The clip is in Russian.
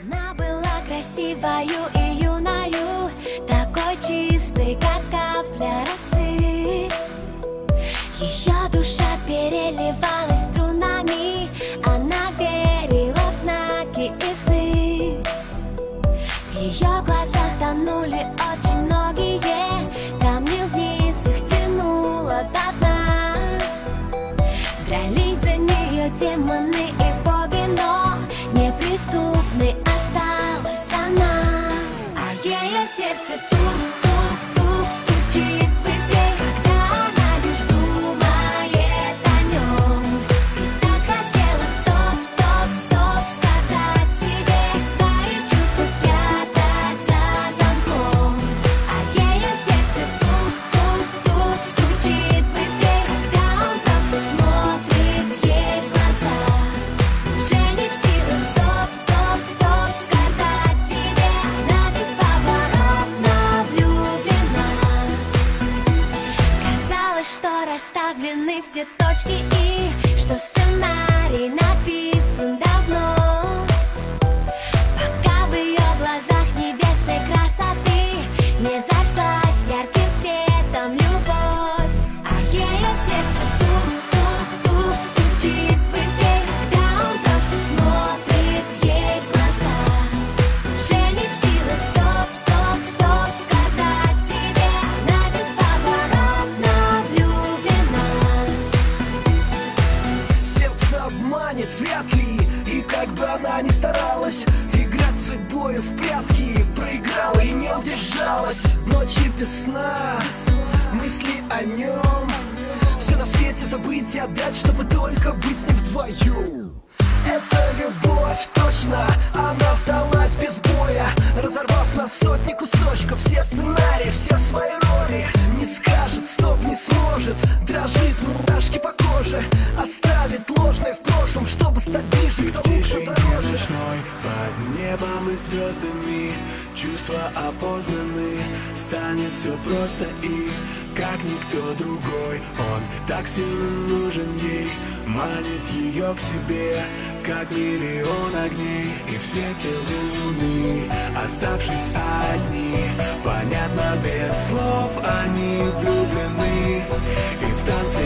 Она была красивою и юною, такой чистой, как капля росы. Ее душа переливалась струнами, она верила в знаки и сны. В ее глазах тонули очень многие камни, вниз их тянуло до дна. Дрались за нее демоны и боги, но неприступной осталась она. А ее сердце тук-тук-тук стучит быстрее, когда она лишь думает о нем. И так хотела стоп-стоп-стоп сказать себе, свои чувства спрятать за замком. А ее сердце тук-тук-тук стучит быстрее, когда он просто смотрит ей в глаза. Уже не в силах стоп-стоп-стоп сказать себе, она бесповоротно влюблена. Казалось, что расставлены все точки и что сценарий написан давно. Пока в ее глазах небесной красоты не зажглась ярким светом любовь. А ее сердце тук-тук-тук стучит быстрее, когда он просто смотрит ей в глаза. Уже не в силах стоп-стоп-стоп сказать себе, она бесповоротно влюблена. Сердце обманет вряд ли, и как бы она ни старалась играть с судьбою в прятки, проиграла и не удержалась. Ночи без сна, мысли о нем, все на свете забыть и отдать, чтобы только быть с ним вдвоем. Это любовь, точно, она сдалась без боя, разорвав на сотни кусочков все сценарии, все свои роли. Не скажет стоп, не сможет, дрожит, мурашки по коже, оставит ложное в прошлом, чтобы стать ближе к тому, кто дороже. Ночной, под небом и звездами чувства опознаны, станет все просто и как никто другой. Он так сильно нужен ей, манит ее к себе, как миллион огней. И в свете луны, оставшись одни, понятно без слов, они влюблены. И в танце